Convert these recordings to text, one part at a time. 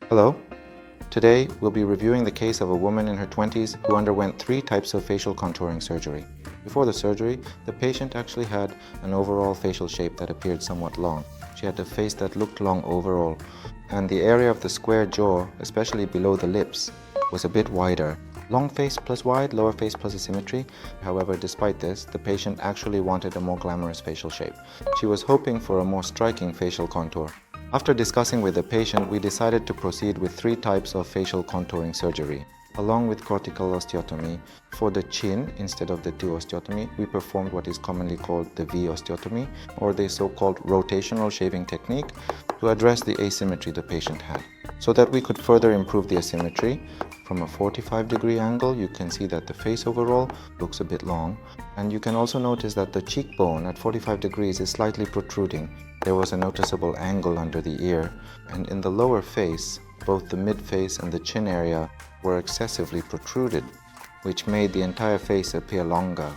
Hello. Today, we'll be reviewing the case of a woman in her 20s who underwent 3 types of facial contouring surgery. Before the surgery, the patient actually had an overall facial shape that appeared somewhat long. She had a face that looked long overall, and the area of the square jaw, especially below the lips, was a bit wider. Long face plus wide, lower face plus asymmetry. However, despite this, the patient actually wanted a more glamorous facial shape. She was hoping for a more striking facial contour. After discussing with the patient, we decided to proceed with 3 types of facial contouring surgery. Along with cortical osteotomy, for the chin, instead of the T osteotomy, we performed what is commonly called the V osteotomy, or the so-called rotational shaving technique, to address the asymmetry the patient had. So that we could further improve the asymmetry, from a 45-degree angle, you can see that the face overall looks a bit long, and you can also notice that the cheekbone at 45 degrees is slightly protruding. There was a noticeable angle under the ear, and in the lower face, both the mid-face and the chin area were excessively protruded, which made the entire face appear longer.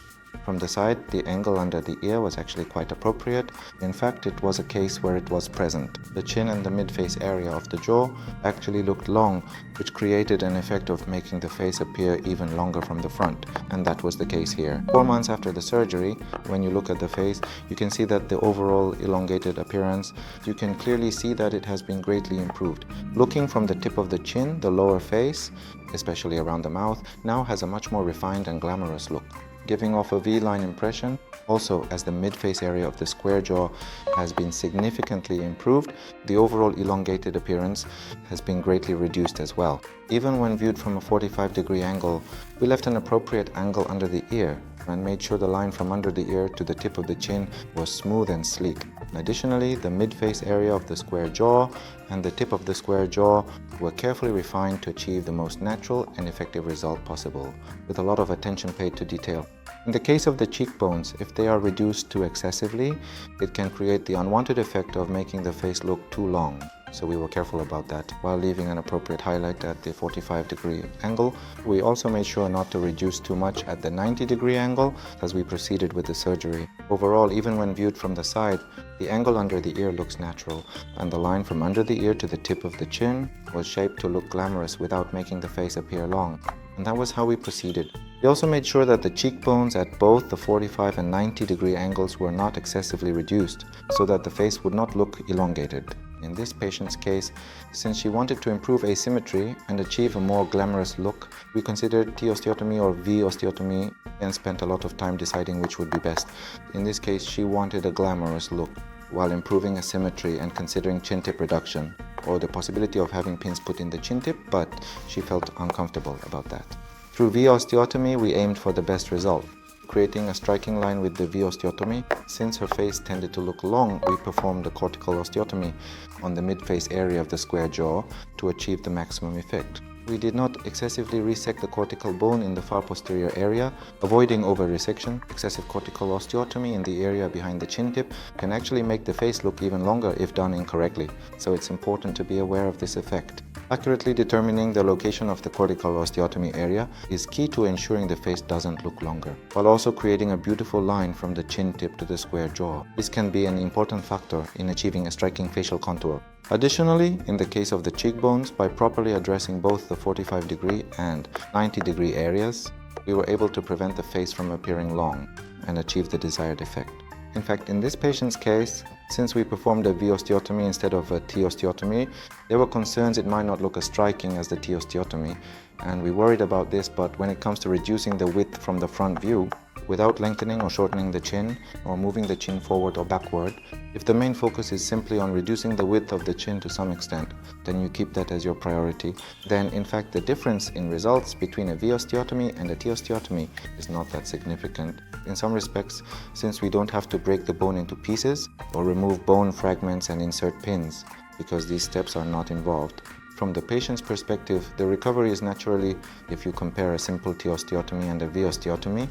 From the side, the angle under the ear was actually quite appropriate. In fact, it was a case where it was present. The chin and the mid-face area of the jaw actually looked long, which created an effect of making the face appear even longer from the front, and that was the case here. 4 months after the surgery, when you look at the face, you can see that the overall elongated appearance, you can clearly see that it has been greatly improved. Looking from the tip of the chin, the lower face, especially around the mouth, now has a much more refined and glamorous look, giving off a V-line impression. Also, as the mid-face area of the square jaw has been significantly improved, the overall elongated appearance has been greatly reduced as well. Even when viewed from a 45-degree angle, we left an appropriate angle under the ear and made sure the line from under the ear to the tip of the chin was smooth and sleek. Additionally, the mid-face area of the square jaw and the tip of the square jaw were carefully refined to achieve the most natural and effective result possible, with a lot of attention paid to detail. In the case of the cheekbones, if they are reduced too excessively, it can create the unwanted effect of making the face look too long. So we were careful about that. While leaving an appropriate highlight at the 45-degree angle, we also made sure not to reduce too much at the 90-degree angle as we proceeded with the surgery. Overall, even when viewed from the side, the angle under the ear looks natural, and the line from under the ear to the tip of the chin was shaped to look glamorous without making the face appear long. And that was how we proceeded. We also made sure that the cheekbones at both the 45 and 90-degree angles were not excessively reduced, so that the face would not look elongated. In this patient's case, since she wanted to improve asymmetry and achieve a more glamorous look, we considered T osteotomy or V osteotomy and spent a lot of time deciding which would be best. In this case, she wanted a glamorous look while improving asymmetry and considering chin tip reduction, or the possibility of having pins put in the chin tip, but she felt uncomfortable about that. Through V osteotomy, we aimed for the best result, creating a striking line with the V osteotomy. Since her face tended to look long, we performed a cortical osteotomy on the mid-face area of the square jaw to achieve the maximum effect. We did not excessively resect the cortical bone in the far posterior area, avoiding over-resection. Excessive cortical osteotomy in the area behind the chin tip can actually make the face look even longer if done incorrectly, so it's important to be aware of this effect. Accurately determining the location of the cortical osteotomy area is key to ensuring the face doesn't look longer, while also creating a beautiful line from the chin tip to the square jaw. This can be an important factor in achieving a striking facial contour. Additionally, in the case of the cheekbones, by properly addressing both the 45-degree and 90-degree areas, we were able to prevent the face from appearing long and achieve the desired effect. In fact, in this patient's case, since we performed a V osteotomy instead of a T osteotomy, there were concerns it might not look as striking as the T osteotomy, and we worried about this, but when it comes to reducing the width from the front view, without lengthening or shortening the chin or moving the chin forward or backward, if the main focus is simply on reducing the width of the chin to some extent, then you keep that as your priority. Then in fact the difference in results between a V osteotomy and a T osteotomy is not that significant. In some respects, since we don't have to break the bone into pieces or remove bone fragments and insert pins, because these steps are not involved. From the patient's perspective, the recovery is naturally, if you compare a simple T osteotomy and a V osteotomy,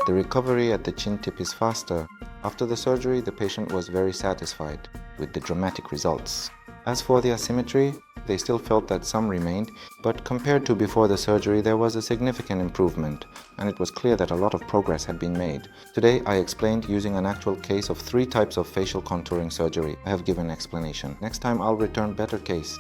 the recovery at the chin tip is faster. After the surgery, the patient was very satisfied with the dramatic results. As for the asymmetry, they still felt that some remained, but compared to before the surgery, there was a significant improvement, and it was clear that a lot of progress had been made. Today, I explained using an actual case of 3 types of facial contouring surgery. I have given an explanation. Next time, I'll return better case.